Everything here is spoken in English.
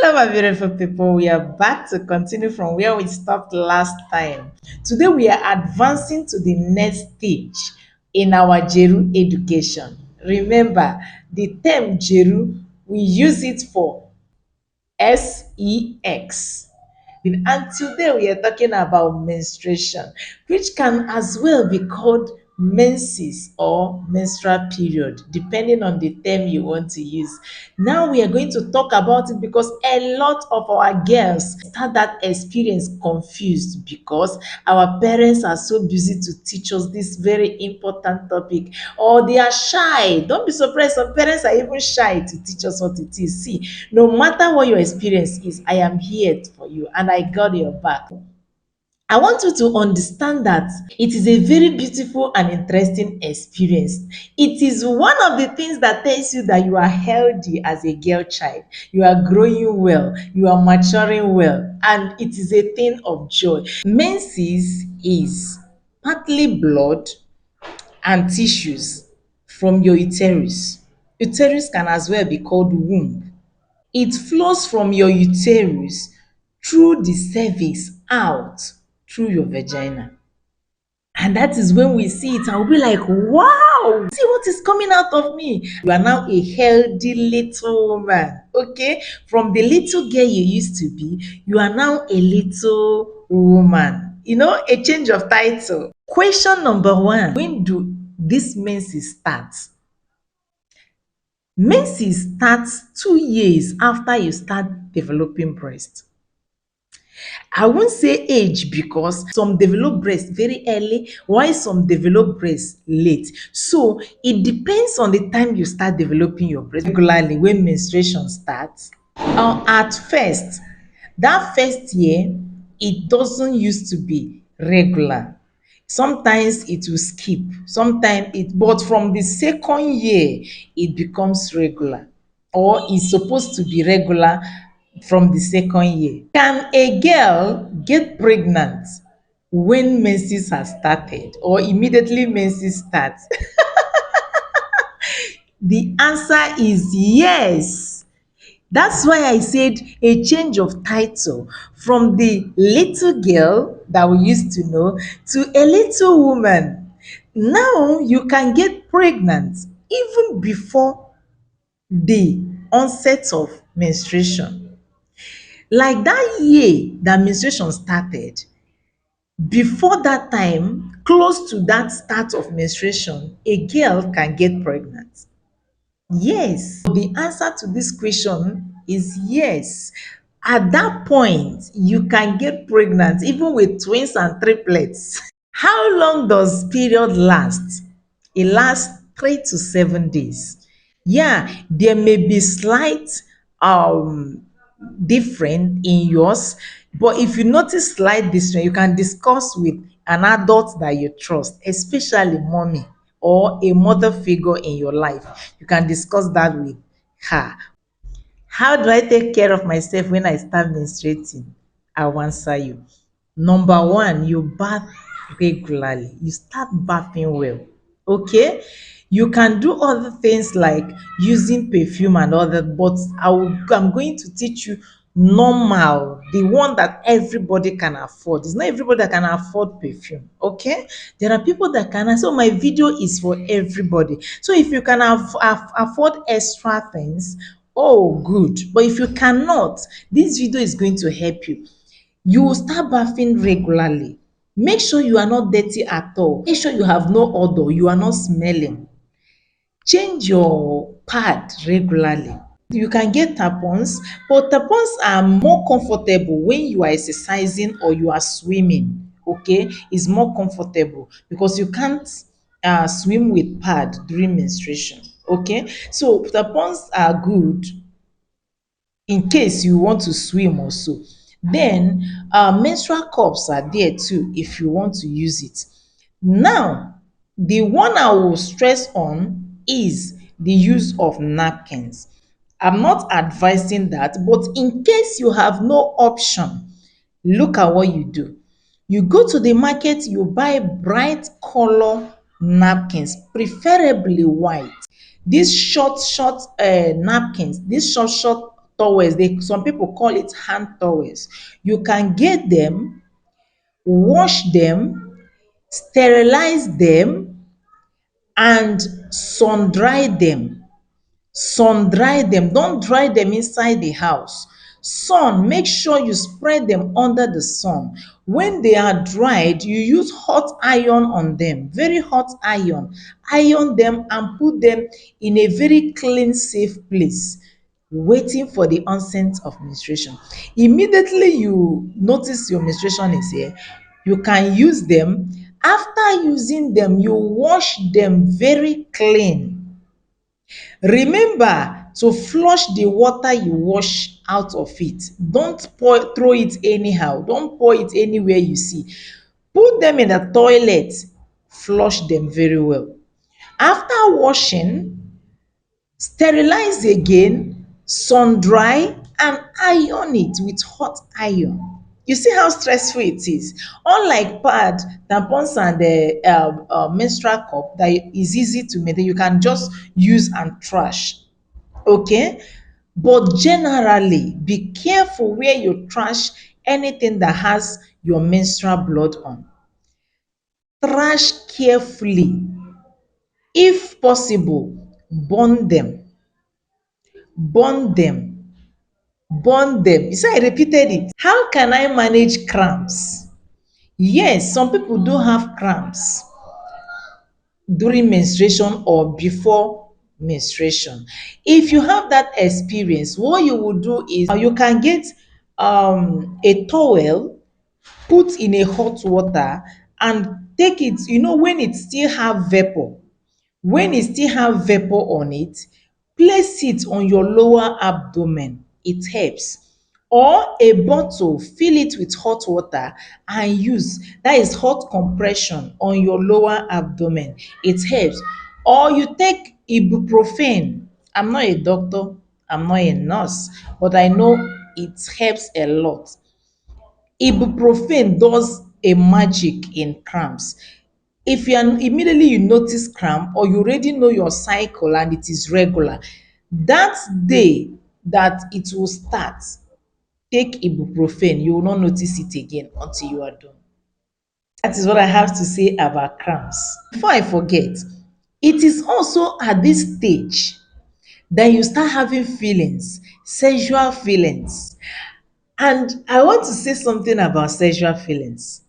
Hello, my beautiful people. We are back to continue from where we stopped last time. Today, we are advancing to the next stage in our Jeru education. Remember, the term Jeru, we use it for sex. And today we are talking about menstruation, which can as well be called menses or menstrual period, depending on the term you want to use. Now we are going to talk about it because a lot of our girls start that experience confused because our parents are so busy to teach us this very important topic, or they are shy. Don't be surprised, some parents are even shy to teach us what it is. See, no matter what your experience is, I am here for you and I got your back. I want you to understand that it is a very beautiful and interesting experience. It is one of the things that tells you that you are healthy as a girl child. You are growing well, you are maturing well, and it is a thing of joy. Menses is partly blood and tissues from your uterus. Uterus can as well be called womb. It flows from your uterus through the cervix out through your vagina. And that is when we see it, I'll be like, wow, see what is coming out of me. You are now a healthy little woman. Okay? From the little girl you used to be, you are now a little woman. You know, a change of title. Question number one: when do this menses start? Menses starts 2 years after you start developing breast. I won't say age because some develop breast very early while some develop breast late. So it depends on the time you start developing your breast. Regularly when menstruation starts, at first, that first year, it doesn't used to be regular. Sometimes it will skip, sometimes it, but from the second year, it becomes regular, or is supposed to be regular from the second year. Can a girl get pregnant when menses has started or immediately menses starts? The answer is yes. That's why I said a change of title from the little girl that we used to know to a little woman. Now you can get pregnant even before the onset of menstruation. Like that year that menstruation started, before that time, close to that start of menstruation, a girl can get pregnant. Yes, the answer to this question is yes. At that point, you can get pregnant even with twins and triplets. How long does period last? It lasts 3 to 7 days. Yeah, there may be slight um different in yours, but if you notice slight difference, you can discuss with an adult that you trust, especially mommy or a mother figure in your life. You can discuss that with her. How do I take care of myself when I start menstruating? I'll answer you. Number one, you bath regularly. You start bathing well. Okay? You can do other things like using perfume and other, but I'm going to teach you normal, the one that everybody can afford. It's not everybody that can afford perfume. Okay? There are people that can. So my video is for everybody. So if you can afford extra things, oh, good. But if you cannot, this video is going to help you. You will start bathing regularly. Make sure you are not dirty at all. Make sure you have no odor, you are not smelling. Change your pad regularly. You can get tampons, but tampons are more comfortable when you are exercising or you are swimming. Okay, it's more comfortable because you can't swim with pad during menstruation. Okay, so tampons are good in case you want to swim also. Then menstrual cups are there too if you want to use it. Now, the one I will stress on is the use of napkins. I'm not advising that, but in case you have no option, look at what you do. You go to the market, you buy bright color napkins, preferably white. These short napkins, these short towels. Some people call it hand towels. You can get them, wash them, sterilize them, and sun dry them. Sun dry them. Don't dry them inside the house. Sun, make sure you spread them under the sun. When they are dried, you use hot iron on them, very hot iron. Iron them and put them in a very clean, safe place, waiting for the onset of menstruation. Immediately you notice your menstruation is here, you can use them. After using them, you wash them very clean. Remember to flush the water you wash out of it. Don't throw it anyhow. Don't pour it anywhere you see. Put them in the toilet. Flush them very well. After washing, sterilize again, sun dry, and iron it with hot iron. You see how stressful it is. Unlike pad, tampons, and the menstrual cup that is easy to maintain, you can just use and trash. Okay? But generally, be careful where you trash anything that has your menstrual blood on. Trash carefully. If possible, burn them. Burn them. Burn them. You see, I repeated it. How can I manage cramps? Yes, some people do have cramps during menstruation or before menstruation. If you have that experience, what you will do is you can get a towel, put in a hot water, and take it, when it still have vapor. When it still have vapor on it, place it on your lower abdomen. It helps. Or a bottle, fill it with hot water and use. That is hot compression on your lower abdomen. It helps. Or you take ibuprofen. I'm not a doctor, I'm not a nurse, but I know it helps a lot. Ibuprofen does a magic in cramps. If you are immediately you notice cramp, or you already know your cycle and it is regular, that day that it will start, take ibuprofen. You will not notice it again until you are done. That is what I have to say about cramps. Before I forget, it is also at this stage that you start having feelings, sexual feelings. And I want to say something about sexual feelings.